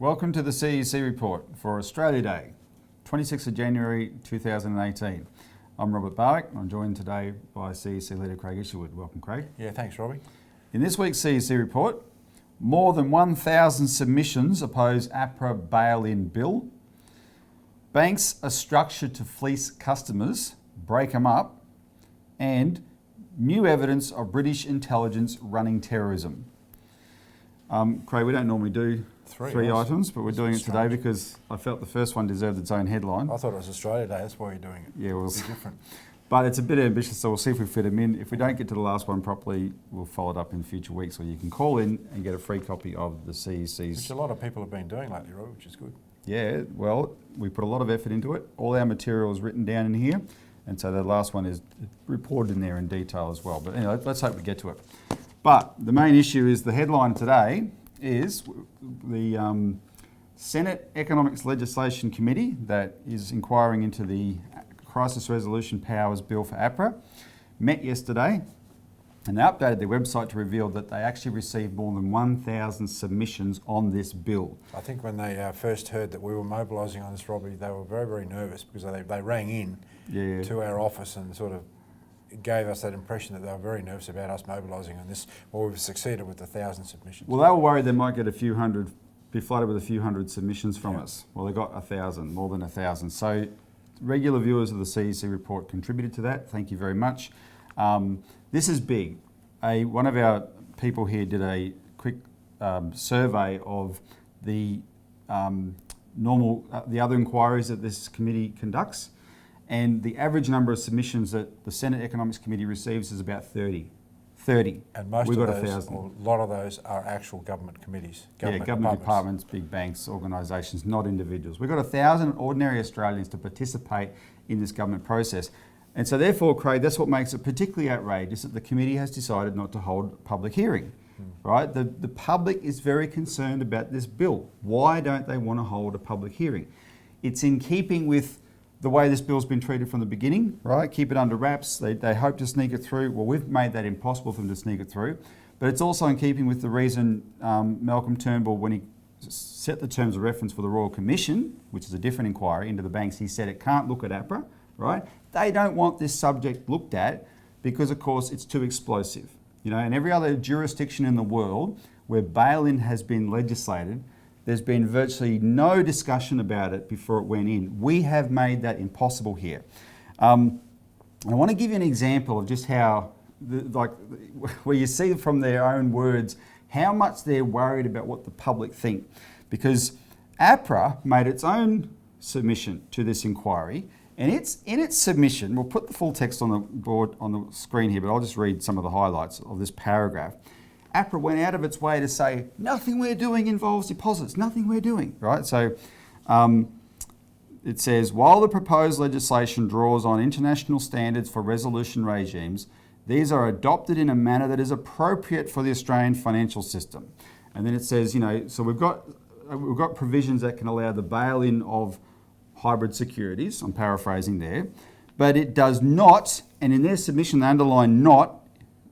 Welcome to the CEC Report for Australia Day, 26th of January 2018. I'm Robert Barwick. I'm joined today by CEC leader Craig Isherwood. Welcome, Craig. Yeah, thanks, Robbie. In this week's CEC Report, more than 1,000 submissions oppose APRA bail-in bill. Banks are structured to fleece customers, break them up, and new evidence of British intelligence running terrorism. Craig, we don't normally do three items, but we're doing it today because I felt the first one deserved its own headline. I thought it was Australia Day, that's why you're doing it. Yeah, It'll be different. But it's a bit ambitious, so we'll see if we fit them in. If we don't get to the last one properly, we'll follow it up in future weeks, or you can call in and get a free copy of the CEC's. Which a lot of people have been doing lately, Robbie, which is good. Yeah, well, we put a lot of effort into it. All our material is written down in here, and so the last one is reported in there in detail as well. But anyway, let's hope we get to it. But the main issue is the headline today is the Senate Economics Legislation Committee that is inquiring into the Crisis Resolution Powers Bill for APRA met yesterday, and they updated their website to reveal that they actually received more than 1,000 submissions on this bill. I think when they first heard that we were mobilising on this, Robbie, they were very, very nervous because they rang in to our office and sort of gave us that impression that they were very nervous about us mobilising on this. Well, we've succeeded with 1,000 submissions. Well, they were worried they might get be flooded with a few hundred submissions from us. Well, they got 1,000, more than 1,000. So regular viewers of the CEC report contributed to that. Thank you very much. This is big. One of our people here did a quick survey of the the other inquiries that this committee conducts, and the average number of submissions that the Senate Economics Committee receives is about 30. And most We've of got those, 1,000. or a lot of those are actual government committees. Government departments, big banks, organisations, not individuals. We've got 1,000 ordinary Australians to participate in this government process. And so therefore, Craig, that's what makes it particularly outrageous that the committee has decided not to hold a public hearing, right? The public is very concerned about this bill. Why don't they want to hold a public hearing? It's in keeping with the way this bill's been treated from the beginning, right? Keep it under wraps. They hope to sneak it through. Well, we've made that impossible for them to sneak it through. But it's also in keeping with the reason Malcolm Turnbull, when he set the terms of reference for the Royal Commission, which is a different inquiry into the banks, he said it can't look at APRA, right? They don't want this subject looked at because, of course, it's too explosive. You know, in every other jurisdiction in the world where bail-in has been legislated, there's been virtually no discussion about it before it went in. We have made that impossible here. I want to give you an example of just how, where you see from their own words how much they're worried about what the public think. Because APRA made its own submission to this inquiry, and in its submission, we'll put the full text on the board on the screen here, but I'll just read some of the highlights of this paragraph. APRA went out of its way to say, nothing we're doing involves deposits, nothing we're doing, right? So it says, while the proposed legislation draws on international standards for resolution regimes, these are adopted in a manner that is appropriate for the Australian financial system. And then it says, so we've got provisions that can allow the bail-in of hybrid securities, I'm paraphrasing there, but it does not, and in their submission they underline not,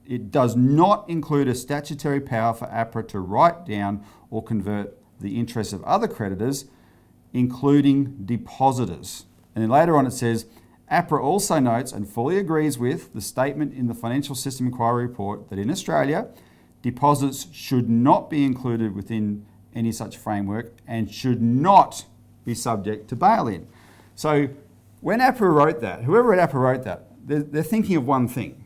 it does not include a statutory power for APRA to write down or convert the interests of other creditors, including depositors. And then later on it says, APRA also notes and fully agrees with the statement in the Financial System Inquiry Report that in Australia, deposits should not be included within any such framework and should not be subject to bail-in. So when APRA wrote that, whoever at APRA wrote that, they're thinking of one thing.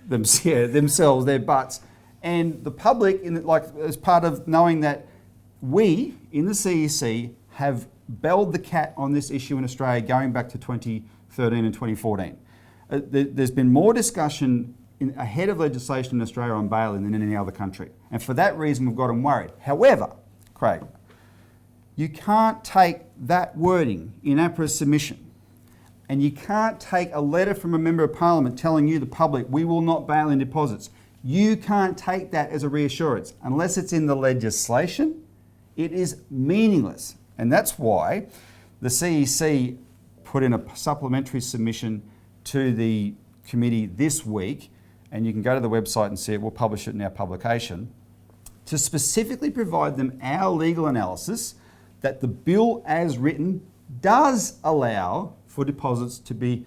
Themselves, their butts. And the public, as part of knowing that we, in the CEC, have belled the cat on this issue in Australia going back to 2013 and 2014. There's been more discussion ahead of legislation in Australia on bail-in than in any other country. And for that reason, we've got them worried. However, Craig, you can't take that wording in APRA's submission, and you can't take a letter from a Member of Parliament telling you, the public, we will not bail in deposits. You can't take that as a reassurance. Unless it's in the legislation, it is meaningless. And that's why the CEC put in a supplementary submission to the committee this week, and you can go to the website and see it. We'll publish it in our publication. to specifically provide them our legal analysis that the bill as written does allow for deposits to be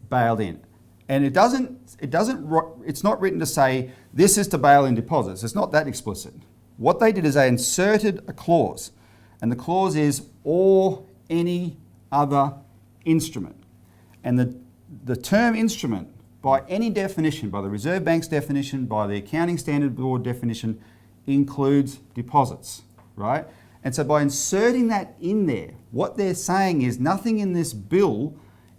bailed in. And it's not written to say this is to bail in deposits. It's not that explicit. What they did is they inserted a clause, and the clause is or any other instrument. And the term instrument, by any definition, by the Reserve Bank's definition, by the Accounting Standard Board definition, includes deposits, right? And so by inserting that in there, what they're saying is nothing in this bill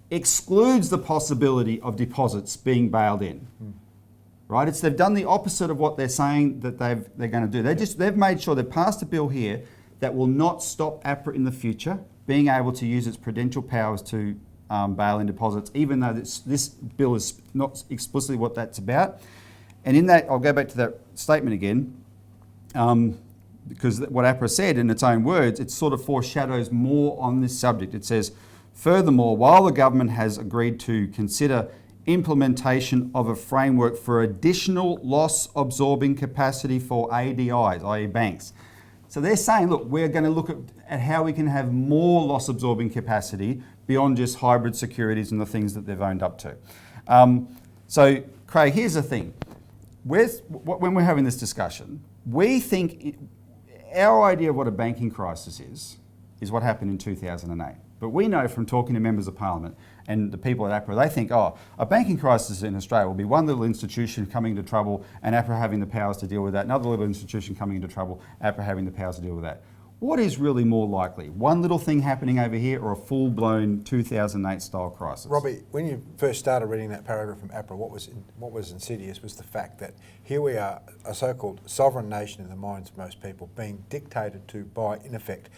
excludes the possibility of deposits being bailed in, right? They've done the opposite of what they're saying that they're going to do. They've made sure they've passed a bill here that will not stop APRA in the future being able to use its prudential powers to bail in deposits, even though this bill is not explicitly what that's about. And in that, I'll go back to that statement again, because what APRA said in its own words, it sort of foreshadows more on this subject. It says, furthermore, while the government has agreed to consider implementation of a framework for additional loss-absorbing capacity for ADIs, i.e. banks. So they're saying, look, we're going to look at how we can have more loss-absorbing capacity beyond just hybrid securities and the things that they've owned up to. So, Craig, here's the thing. When we're having this discussion, we think our idea of what a banking crisis is what happened in 2008. But we know from talking to members of Parliament and the people at APRA, they think, oh, a banking crisis in Australia will be one little institution coming into trouble and APRA having the powers to deal with that, another little institution coming into trouble, APRA having the powers to deal with that. What is really more likely? One little thing happening over here or a full-blown 2008 style crisis? Robbie, when you first started reading that paragraph from APRA, what was insidious was the fact that here we are, a so-called sovereign nation in the minds of most people, being dictated to by, in effect,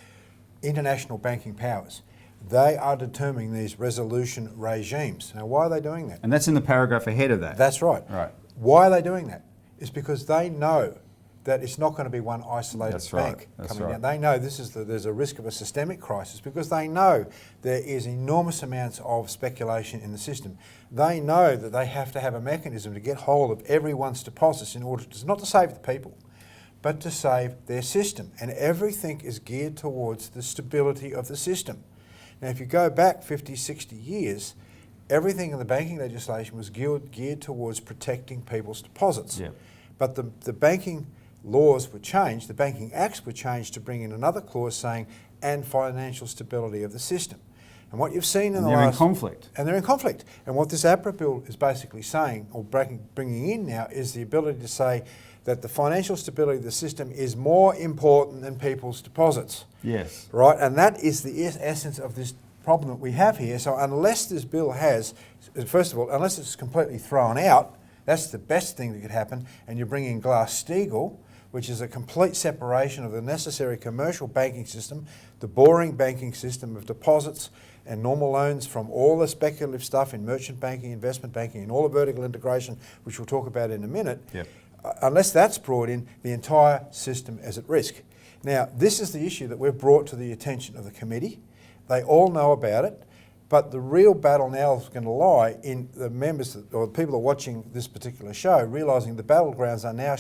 international banking powers. They are determining these resolution regimes. Now, why are they doing that? And that's in the paragraph ahead of that. That's right. Right. Why are they doing that? It's because they know that it's not going to be one isolated bank coming down. They know there's a risk of a systemic crisis because they know there is enormous amounts of speculation in the system. They know that they have to have a mechanism to get hold of everyone's deposits in order to, not to save the people, but to save their system. And everything is geared towards the stability of the system. Now, if you go back 50, 60 years, everything in the banking legislation was geared towards protecting people's deposits. Yeah. But the banking laws were changed, the banking acts were changed to bring in another clause saying, and financial stability of the system. And what you've seen in the last... They're in conflict. And they're in conflict. And what this APRA bill is basically saying, or bringing in now, is the ability to say that the financial stability of the system is more important than people's deposits. Yes. Right? And that is the essence of this problem that we have here. So unless this bill has, first of all, unless it's completely thrown out, that's the best thing that could happen, and you bring in Glass-Steagall, which is a complete separation of the necessary commercial banking system, the boring banking system of deposits and normal loans from all the speculative stuff in merchant banking, investment banking, and all the vertical integration, which we'll talk about in a minute. Yep. Unless that's brought in, the entire system is at risk. Now, this is the issue that we've brought to the attention of the committee. They all know about it, but the real battle now is going to lie in the members or the people that are watching this particular show, realising the battlegrounds are now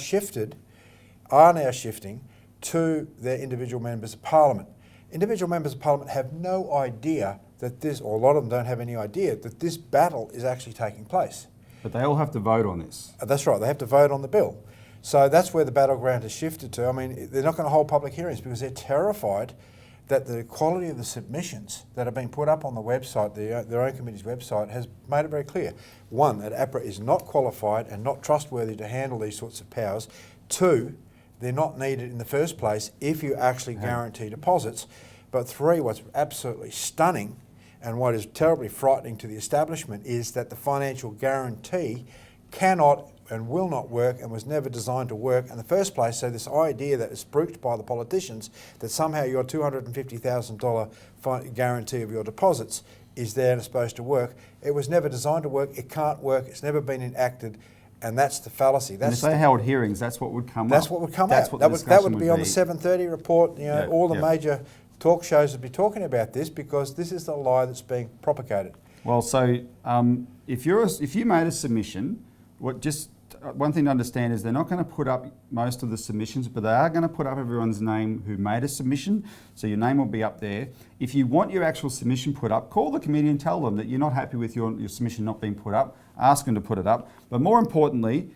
shifting to their individual members of parliament. Individual members of parliament have no idea that this, or a lot of them don't have any idea, that this battle is actually taking place. But they all have to vote on this. That's right, they have to vote on the bill. So that's where the battleground has shifted to. I mean, they're not going to hold public hearings because they're terrified that the quality of the submissions that have been put up on the website, their own committee's website, has made it very clear. One, that APRA is not qualified and not trustworthy to handle these sorts of powers. Two, they're not needed in the first place if you actually guarantee deposits. But three, what's absolutely stunning and what is terribly frightening to the establishment is that the financial guarantee cannot and will not work and was never designed to work in the first place. So this idea that is broached by the politicians that somehow your $250,000 guarantee of your deposits is there and it's supposed to work, it was never designed to work, it can't work, it's never been enacted, and that's the fallacy. And if they held hearings, that's what would come up. That's what would come out. That would be on the 7:30 report. You know, all the major talk shows would be talking about this because this is the lie that's being propagated. Well, so if you made a submission, just one thing to understand is they're not going to put up most of the submissions, but they are going to put up everyone's name who made a submission. So your name will be up there. If you want your actual submission put up, call the committee and tell them that you're not happy with your submission not being put up. Ask them to put it up. But more importantly,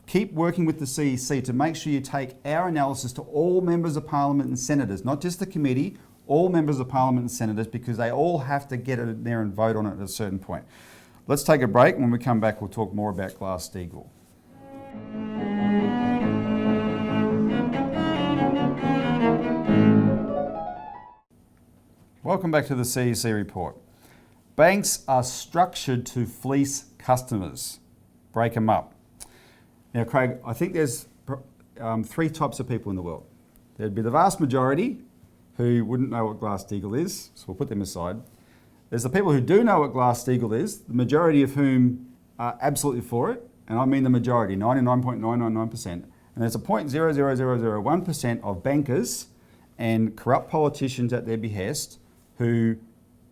keep working with the CEC to make sure you take our analysis to all members of parliament and senators, not just the committee, all members of parliament and senators, because they all have to get it there and vote on it at a certain point. Let's take a break. When we come back, we'll talk more about Glass-Steagall. Welcome back to the CEC Report. Banks are structured to fleece customers. Break them up. Now, Craig, I think there's three types of people in the world. There'd be the vast majority who wouldn't know what Glass-Steagall is, so we'll put them aside. There's the people who do know what Glass-Steagall is, the majority of whom are absolutely for it, and I mean the majority, 99.999%. And there's a 0.00001% of bankers and corrupt politicians at their behest who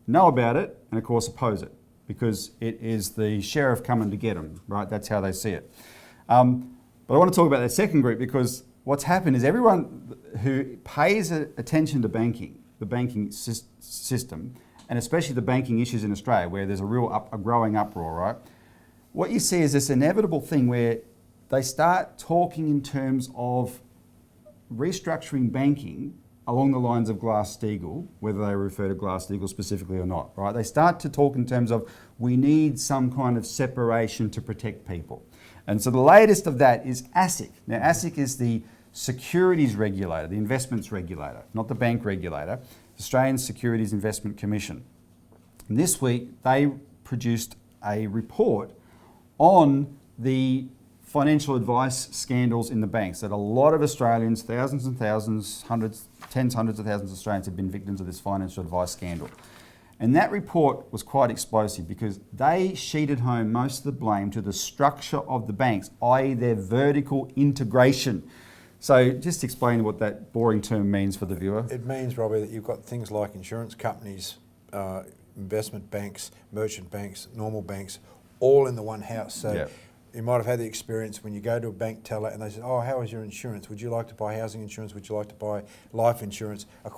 know about it and, of course, oppose it because it is the sheriff coming to get them, right? That's how they see it. But I want to talk about that second group because what's happened is everyone who pays attention to banking, the banking system, and especially the banking issues in Australia, where there's a growing uproar, right? What you see is this inevitable thing where they start talking in terms of restructuring banking along the lines of Glass-Steagall, whether they refer to Glass-Steagall specifically or not, right? They start to talk in terms of we need some kind of separation to protect people. And so the latest of that is ASIC. Now, ASIC is the securities regulator, the investments regulator, not the bank regulator, Australian Securities Investment Commission. And this week, they produced a report on the financial advice scandals in the banks that a lot of Australians, thousands and thousands, hundreds of thousands of Australians have been victims of this financial advice scandal. And that report was quite explosive because they sheeted home most of the blame to the structure of the banks, i.e. their vertical integration. So just explain what that boring term means for the viewer. It means, Robbie, that you've got things like insurance companies, investment banks, merchant banks, normal banks, all in the one house. So yeah. You might have had the experience when you go to a bank teller and they say, oh, how is your insurance? Would you like to buy housing insurance? Would you like to buy life insurance? You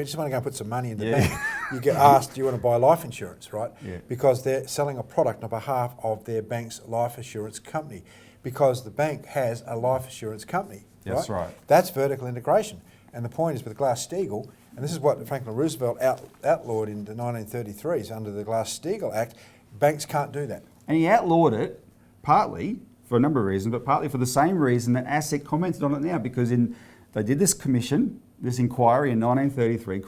just want to go and put some money in the bank. You get asked, do you want to buy life insurance, right? Yeah. Because they're selling a product on behalf of their bank's life assurance company. Because the bank has a life assurance company. That's right. That's vertical integration. And the point is with Glass-Steagall, and this is what Franklin Roosevelt outlawed in the 1933s under the Glass-Steagall Act, banks can't do that. And he outlawed it partly for a number of reasons, but partly for the same reason that ASIC commented on it now, because they did this commission, this inquiry in 1933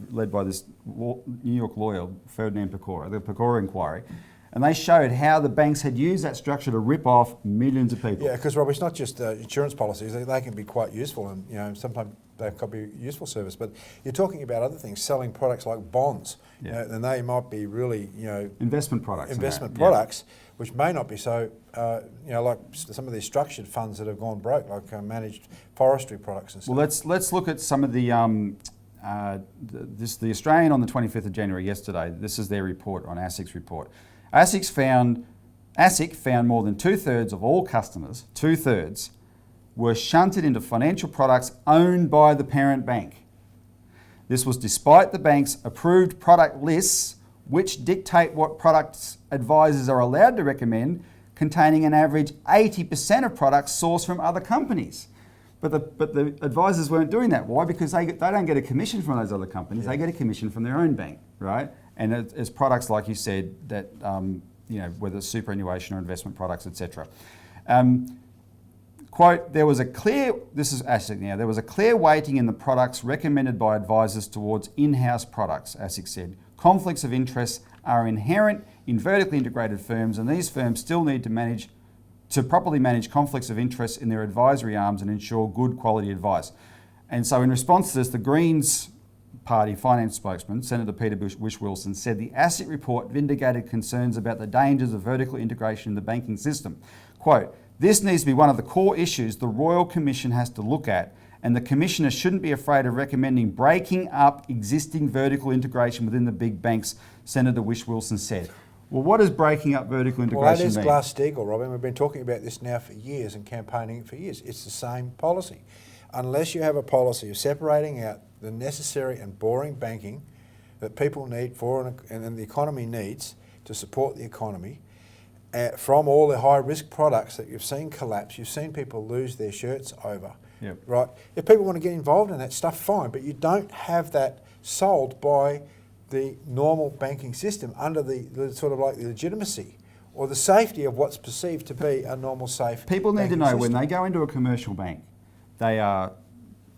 led by this New York lawyer, Ferdinand Pecora, the Pecora inquiry, and they showed how the banks had used that structure to rip off millions of people. Yeah, because Rob, it's not just insurance policies; they can be quite useful, and sometimes they could be useful service. But you're talking about other things, selling products like bonds, and they might be really, investment products. Which may not be so, like some of these structured funds that have gone broke, like managed forestry products and stuff. Well, let's look at some of the the Australian on the 25th of January yesterday. This is their report on ASIC's report. ASIC found more than 2/3 of all customers, 2/3, were shunted into financial products owned by the parent bank. This was despite the bank's approved product lists, which dictate what products advisors are allowed to recommend, containing an average 80% of products sourced from other companies. But the advisors weren't doing that. Why? Because they don't get a commission from those other companies. Yeah. They get a commission from their own bank, right? And it's products, like you said, that, whether it's superannuation or investment products, etc. Quote, there was a clear weighting in the products recommended by advisors towards in-house products, ASIC said. Conflicts of interest are inherent in vertically integrated firms, and these firms still need to properly manage conflicts of interest in their advisory arms and ensure good quality advice. And so in response to this, the Greens Party finance spokesman, Senator Peter Whish-Wilson, said the ASIC report vindicated concerns about the dangers of vertical integration in the banking system. Quote, this needs to be one of the core issues the Royal Commission has to look at, and the Commissioner shouldn't be afraid of recommending breaking up existing vertical integration within the big banks, Senator Whish-Wilson said. Well, what does breaking up vertical Well, that integration is mean? Glass-Steagall, Robin. We've been talking about this now for years and campaigning for years. It's the same policy. Unless you have a policy of separating out the necessary and boring banking that people need for and the economy needs to support the economy, from all the high-risk products that you've seen collapse, you've seen people lose their shirts over, right? If people want to get involved in that stuff, fine, but you don't have that sold by the normal banking system under the sort of like the legitimacy or the safety of what's perceived to be a normal safe People need to banking know system. when they go into a commercial bank, they are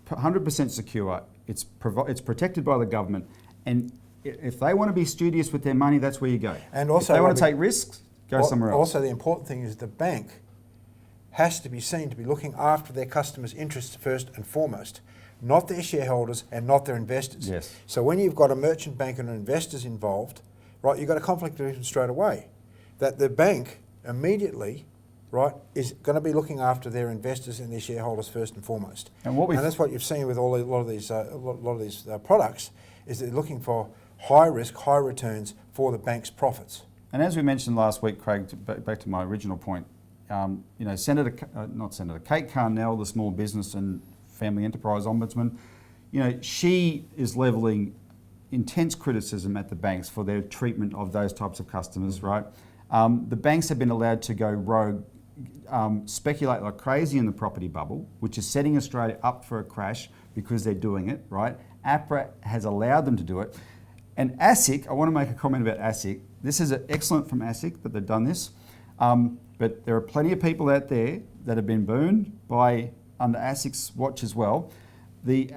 100% secure, it's protected by the government, and if they want to be studious with their money, that's where you go. And also, if they want to take risks, go somewhere else. Also, the important thing is the bank has to be seen to be looking after their customers' interests first and foremost, not their shareholders and not their investors. Yes. So when you've got a merchant bank and investors involved, right, you've got a conflict of interest straight away. That the bank immediately, right, is going to be looking after their investors and their shareholders first and foremost. And that's what you've seen with a lot of these products, is they're looking for high risk, high returns for the bank's profits. And as we mentioned last week, Craig, back to my original point, you know, Kate Carnell, the Small Business and Family Enterprise Ombudsman, you know, she is levelling intense criticism at the banks for their treatment of those types of customers, right? The banks have been allowed to go rogue, speculate like crazy in the property bubble, which is setting Australia up for a crash because they're doing it, right? APRA has allowed them to do it. And ASIC, I want to make a comment about ASIC. This is excellent from ASIC that they've done this, but there are plenty of people out there that have been burned by under ASIC's watch as well. The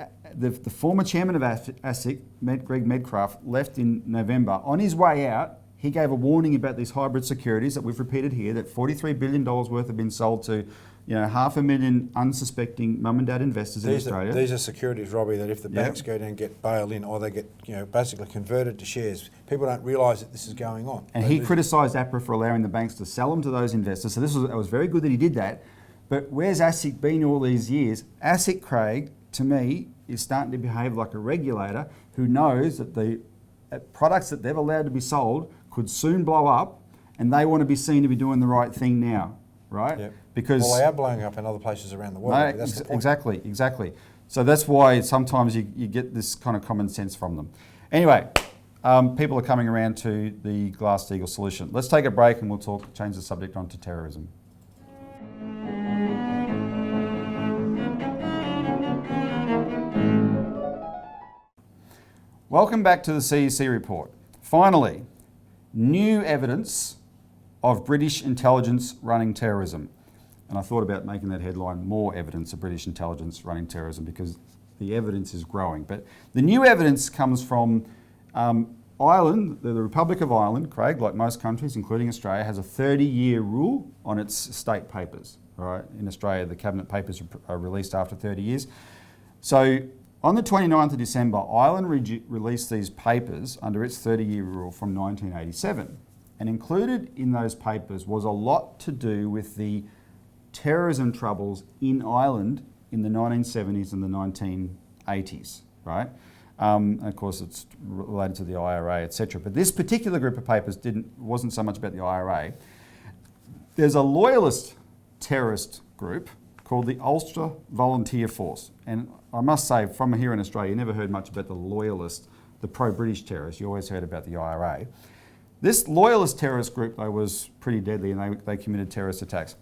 former chairman of ASIC, Greg Medcraft, left in November. On his way out, he gave a warning about these hybrid securities that we've repeated here, that $43 billion worth have been sold to, you know, 500,000 unsuspecting mum and dad investors in Australia. These are securities, Robbie, that if the banks go down and get bailed in, or they get, you know, basically converted to shares, people don't realise that this is going on. And he criticised APRA for allowing the banks to sell them to those investors. So it was very good that he did that. But where's ASIC been all these years? ASIC, Craig, to me, is starting to behave like a regulator who knows that the products that they've allowed to be sold could soon blow up, and they want to be seen to be doing the right thing now, right? Yep. Because well, they are blowing up in other places around the world. That's the point. Exactly. So that's why sometimes you get this kind of common sense from them. Anyway, people are coming around to the Glass-Steagall solution. Let's take a break and we'll change the subject onto terrorism. Welcome back to the CEC Report. Finally, new evidence of British intelligence running terrorism. And I thought about making that headline, more evidence of British intelligence running terrorism, because the evidence is growing. But the new evidence comes from Ireland, the Republic of Ireland, Craig, like most countries, including Australia, has a 30-year rule on its state papers. All right? In Australia, the cabinet papers are released after 30 years. So on the 29th of December, Ireland released these papers under its 30-year rule from 1987. And included in those papers was a lot to do with the terrorism troubles in Ireland in the 1970s and the 1980s, right? And of course, it's related to the IRA, etc. But this particular group of papers wasn't so much about the IRA. There's a loyalist terrorist group called the Ulster Volunteer Force. And I must say, from here in Australia, you never heard much about the loyalist, the pro-British terrorists. You always heard about the IRA. This loyalist terrorist group, though, was pretty deadly, and they committed terrorist attacks.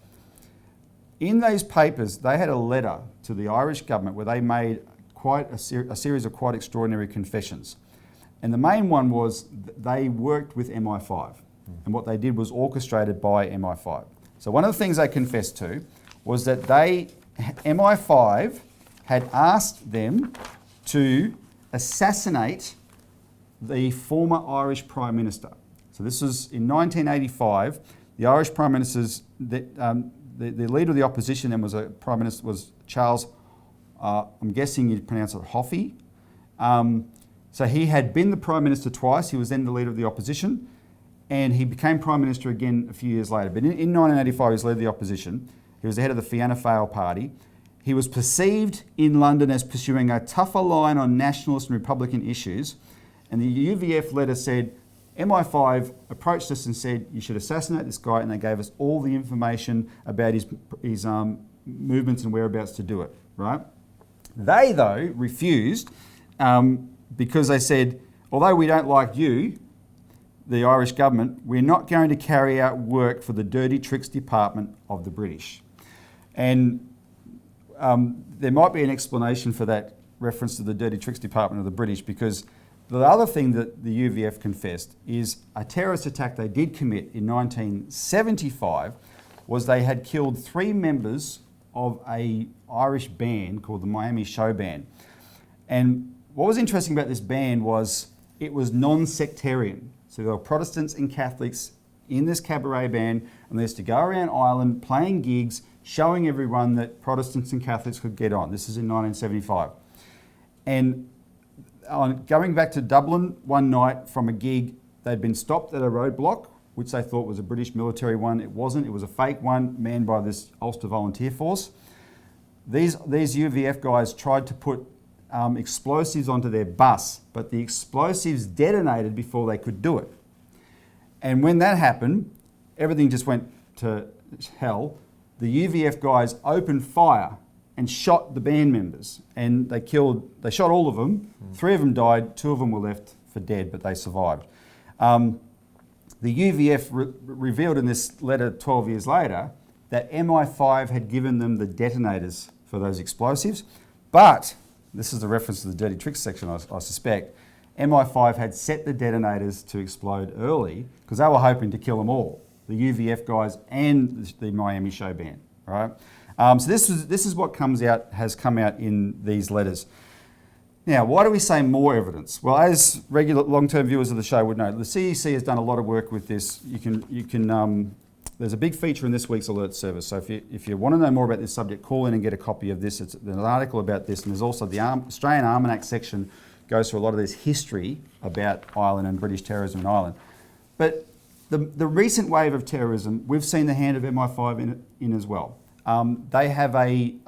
In those papers, they had a letter to the Irish government where they made quite a series of quite extraordinary confessions. And the main one was they worked with MI5. And what they did was orchestrated by MI5. So one of the things they confessed to was that MI5 had asked them to assassinate the former Irish Prime Minister. So this was in 1985. The Irish Prime Minister's, the leader of the opposition then was Charles, I'm guessing you'd pronounce it Hoffey. So he had been the Prime Minister twice. He was then the leader of the opposition, and he became Prime Minister again a few years later. But in 1985, he was leader of the opposition. He was the head of the Fianna Fáil party. He was perceived in London as pursuing a tougher line on nationalist and Republican issues. And the UVF letter said, MI5 approached us and said, you should assassinate this guy, and they gave us all the information about his movements and whereabouts to do it, right? They, though, refused because they said, although we don't like you, the Irish government, we're not going to carry out work for the dirty tricks department of the British. And there might be an explanation for that reference to the dirty tricks department of the British, because the other thing that the UVF confessed is a terrorist attack they did commit in 1975 was they had killed 3 members of a Irish band called the Miami Show Band. And what was interesting about this band was it was non-sectarian. So there were Protestants and Catholics in this cabaret band, and they used to go around Ireland playing gigs, showing everyone that Protestants and Catholics could get on. This is in 1975. And going back to Dublin one night from a gig, they'd been stopped at a roadblock, which they thought was a British military one. It wasn't. It was a fake one manned by this Ulster Volunteer Force. These UVF guys tried to put explosives onto their bus, but the explosives detonated before they could do it. And when that happened, everything just went to hell. The UVF guys opened fire and shot the band members, and they shot all of them. 3 of them died, 2 of them were left for dead, but they survived. The UVF revealed in this letter 12 years later that MI5 had given them the detonators for those explosives, but this is the reference to the dirty tricks section, I suspect. MI5 had set the detonators to explode early because they were hoping to kill them all, the UVF guys and the Miami Show Band, right? So this is what has come out in these letters. Now, why do we say more evidence? Well, as regular long-term viewers of the show would know, the CEC has done a lot of work with this. There's a big feature in this week's alert service. So if you want to know more about this subject, call in and get a copy of this. It's an article about this, and there's also the Australian Almanac section goes through a lot of this history about Ireland and British terrorism in Ireland. But the recent wave of terrorism, we've seen the hand of MI5 in as well. They have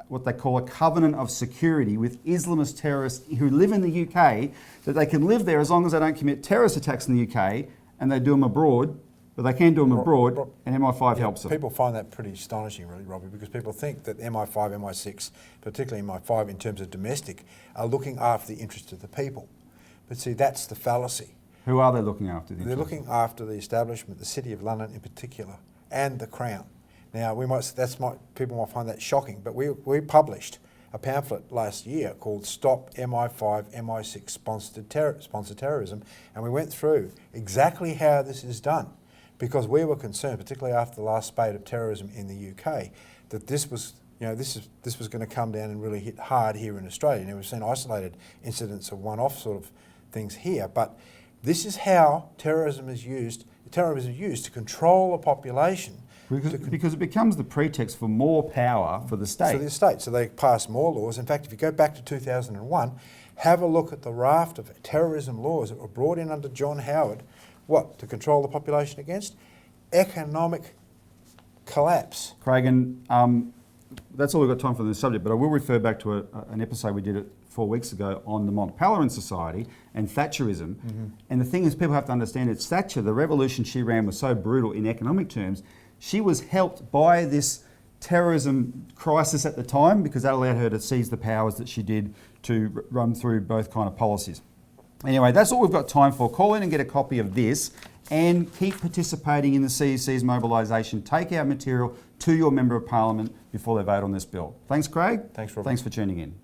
what they call a covenant of security with Islamist terrorists who live in the UK, that they can live there as long as they don't commit terrorist attacks in the UK, and they do them abroad, but they can do them abroad, and MI5 helps them. People find that pretty astonishing, really, Robbie, because people think that MI5, MI6, particularly MI5 in terms of domestic, are looking after the interests of the people. But see, that's the fallacy. Who are they looking after? They're looking after the establishment, the City of London in particular, and the Crown. Now, people might find that shocking, but we published a pamphlet last year called Stop MI5 MI6 Sponsored Terrorism, and we went through exactly how this is done, because we were concerned, particularly after the last spate of terrorism in the UK, that this was going to come down and really hit hard here in Australia. Now, we've seen isolated incidents of one-off sort of things here, but this is how terrorism is used. Terrorism is used to control a population. Because it becomes the pretext for more power for the state. For the state. So they pass more laws. In fact, if you go back to 2001, have a look at the raft of terrorism laws that were brought in under John Howard. What? To control the population against? Economic collapse. Craig, and that's all we've got time for this subject, but I will refer back to an episode we did 4 weeks ago on the Mont Pelerin Society and Thatcherism. Mm-hmm. And the thing is, people have to understand that Thatcher, the revolution she ran was so brutal in economic terms. She was helped by this terrorism crisis at the time because that allowed her to seize the powers that she did to run through both kind of policies. Anyway, that's all we've got time for. Call in and get a copy of this and keep participating in the CEC's mobilisation. Take our material to your Member of Parliament before they vote on this bill. Thanks, Craig. Thanks, Robert. Thanks for tuning in.